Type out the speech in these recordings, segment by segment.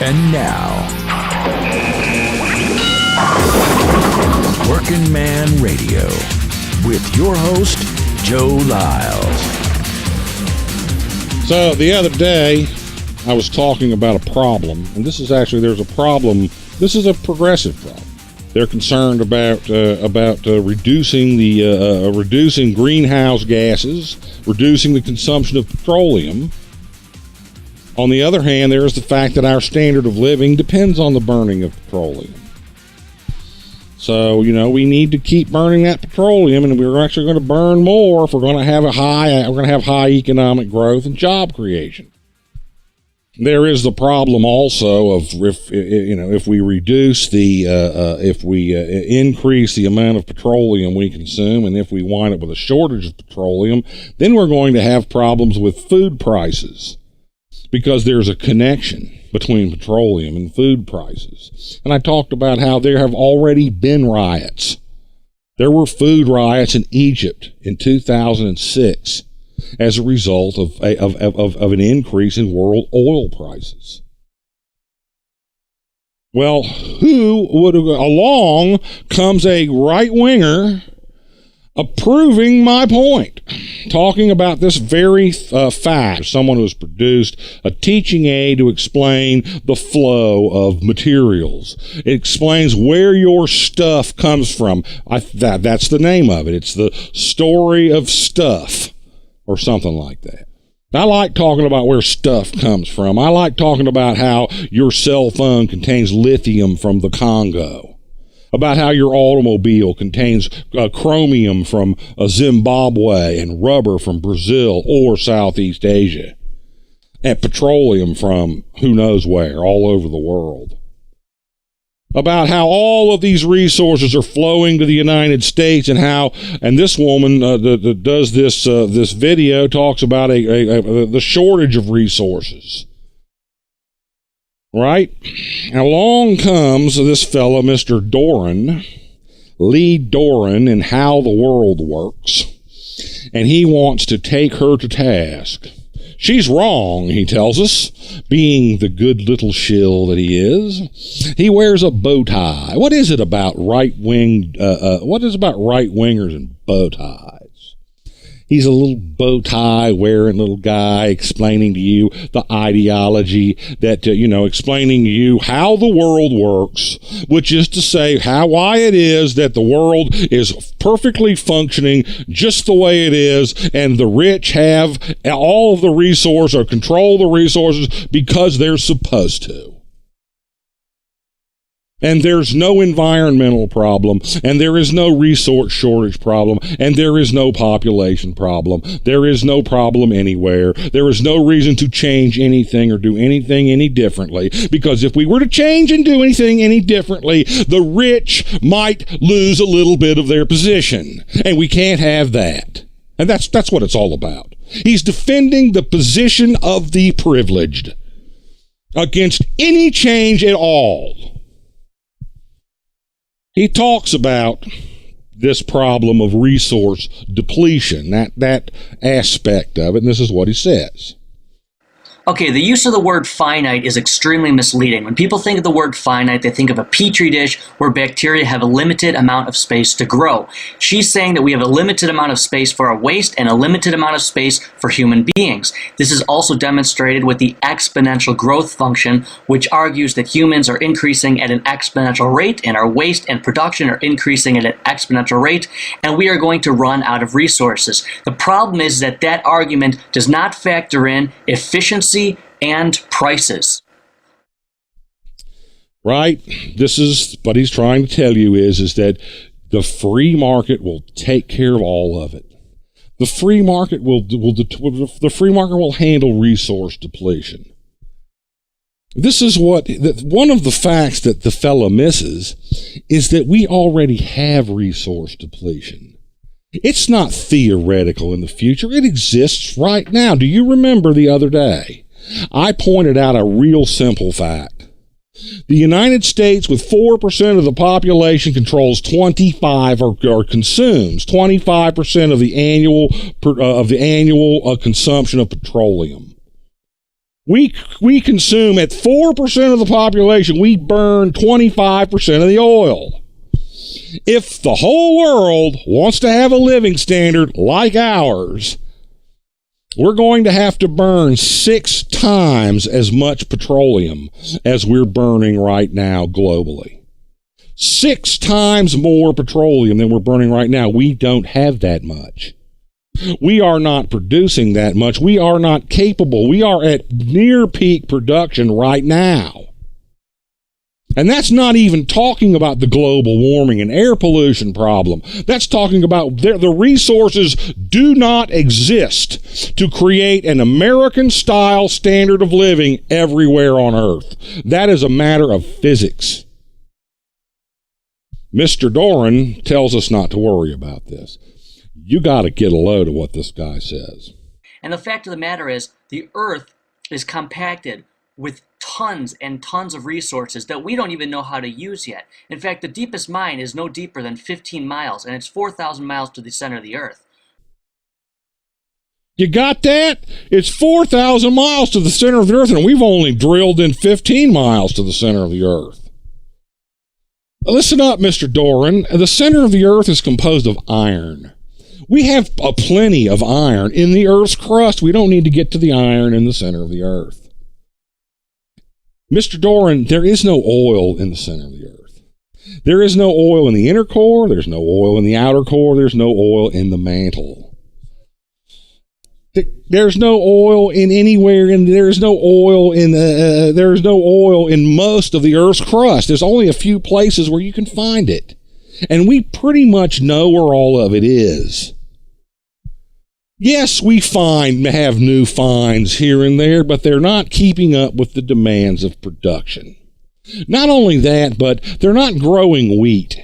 And now, Working Man Radio with your host, Joe Lyles. So the other day, I was talking about a problem, and this is actually, there's a problem. This is a progressive problem. They're concerned about reducing reducing greenhouse gases, reducing the consumption of petroleum. On the other hand, there is the fact that our standard of living depends on the burning of petroleum. So, we need to keep burning that petroleum, and we're actually going to burn more if we're going to have high economic growth and job creation. There is the problem also of if we reduce if we increase the amount of petroleum we consume, and if we wind up with a shortage of petroleum, then we're going to have problems with food prices, because there's a connection between petroleum and food prices. And I talked about how there have already been riots. There were food riots in Egypt in 2006 as a result of an increase in world oil prices. Well, along comes a right-winger approving my point, talking about this very fact. Someone who has produced a teaching aid to explain the flow of materials. It explains where your stuff comes from. That's the name of it. It's the story of stuff, or something like that. I like talking about where stuff comes from. I like talking about how your cell phone contains lithium from the Congo, about how your automobile contains chromium from Zimbabwe and rubber from Brazil or Southeast Asia, and petroleum from who knows where, all over the world. About how all of these resources are flowing to the United States, and this woman that does this video talks about the shortage of resources. Right? And along comes this fellow, Mr. Doren, Lee Doren, in How the World Works, and he wants to take her to task. She's wrong, he tells us, being the good little shill that he is. He wears a bow tie. What is it about right-wingers and bow ties? He's a little bow tie wearing little guy explaining to you the ideology that, explaining to you how the world works, which is to say why it is that the world is perfectly functioning just the way it is, and the rich have all of the resources or control the resources because they're supposed to. And there's no environmental problem, and there is no resource shortage problem, and there is no population problem. There is no problem anywhere. There is no reason to change anything or do anything any differently, because if we were to change and do anything any differently, the rich might lose a little bit of their position, and we can't have that. And that's what it's all about. He's defending the position of the privileged against any change at all. He talks about this problem of resource depletion, that aspect of it, and this is what he says. Okay, the use of the word finite is extremely misleading. When people think of the word finite, they think of a petri dish where bacteria have a limited amount of space to grow. She's saying that we have a limited amount of space for our waste and a limited amount of space for human beings. This is also demonstrated with the exponential growth function, which argues that humans are increasing at an exponential rate and our waste and production are increasing at an exponential rate, and we are going to run out of resources. The problem is that argument does not factor in efficiency and prices. Right? This is what he's trying to tell you is that the free market will take care of all of it. The free market will handle resource depletion. This is one of the facts that the fella misses is that we already have resource depletion. It's not theoretical in the future. It exists right now. Do you remember the other day? I pointed out a real simple fact. The United States, with 4% of the population, controls 25 or consumes 25% of the annual consumption of petroleum. We consume at 4% of the population, we burn 25% of the oil. If the whole world wants to have a living standard like ours, we're going to have to burn 6 times as much petroleum as we're burning right now globally. 6 times more petroleum than we're burning right now. We don't have that much. We are not producing that much. We are not capable. We are at near peak production right now. And that's not even talking about the global warming and air pollution problem. That's talking about the resources do not exist to create an American-style standard of living everywhere on Earth. That is a matter of physics. Mr. Doren tells us not to worry about this. You got to get a load of what this guy says. And the fact of the matter is, the Earth is compacted with tons and tons of resources that we don't even know how to use yet. In fact, the deepest mine is no deeper than 15 miles, and it's 4,000 miles to the center of the Earth. You got that? It's 4,000 miles to the center of the Earth, and we've only drilled in 15 miles to the center of the Earth. Listen up, Mr. Doren. The center of the Earth is composed of iron. We have plenty of iron in the Earth's crust. We don't need to get to the iron in the center of the Earth. Mr. Doren, there is no oil in the center of the Earth. There is no oil in the inner core. There's no oil in the outer core. There's no oil in the mantle. There's no oil in anywhere, and there's no oil in most of the Earth's crust. There's only a few places where you can find it. And we pretty much know where all of it is. Yes, we have new finds here and there, but they're not keeping up with the demands of production. Not only that, but they're not growing wheat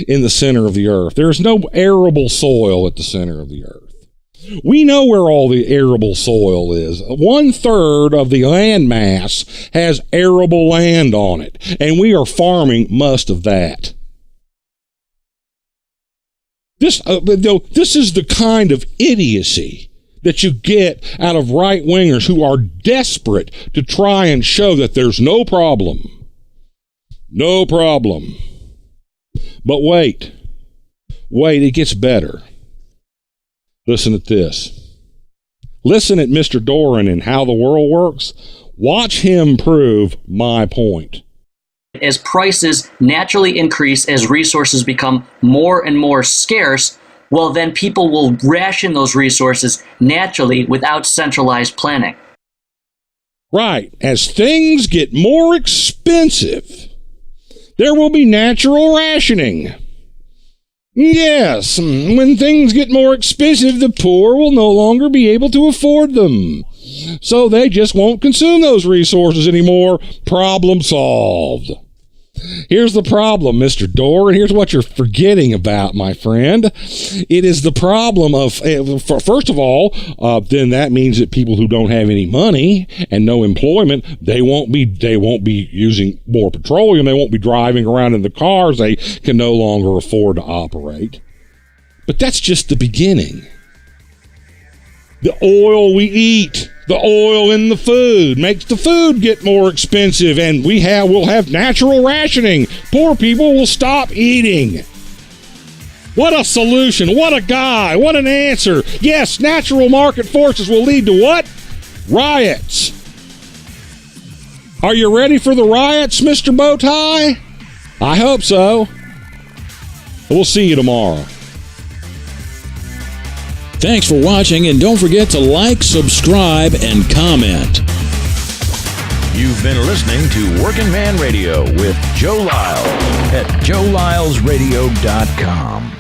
in the center of the Earth. There's no arable soil at the center of the Earth. We know where all the arable soil is. 1/3 of the land mass has arable land on it, and we are farming most of that. This is the kind of idiocy that you get out of right-wingers who are desperate to try and show that there's no problem. No problem. But wait, it gets better. Listen at this. Listen at Mr. Doren and how the world works. Watch him prove my point. As prices naturally increase, as resources become more and more scarce, well, then people will ration those resources naturally without centralized planning. Right. As things get more expensive, there will be natural rationing. Yes, when things get more expensive, the poor will no longer be able to afford them. So they just won't consume those resources anymore. Problem solved. Here's the problem, Mr. Doren. Here's what you're forgetting about, my friend. It is the problem of, first of all, then that means that people who don't have any money and no employment, they won't be using more petroleum. They won't be driving around in the cars they can no longer afford to operate. But that's just the beginning. The oil we eat, the oil in the food makes the food get more expensive, and we'll have natural rationing. Poor people will stop eating. What a solution. What a guy. What an answer. Yes, natural market forces will lead to what? Riots. Are you ready for the riots, Mr. Bowtie? I hope so. We'll see you tomorrow. Thanks for watching, and don't forget to like, subscribe, and comment. You've been listening to Working Man Radio with Joe Lyle at joelylesradio.com.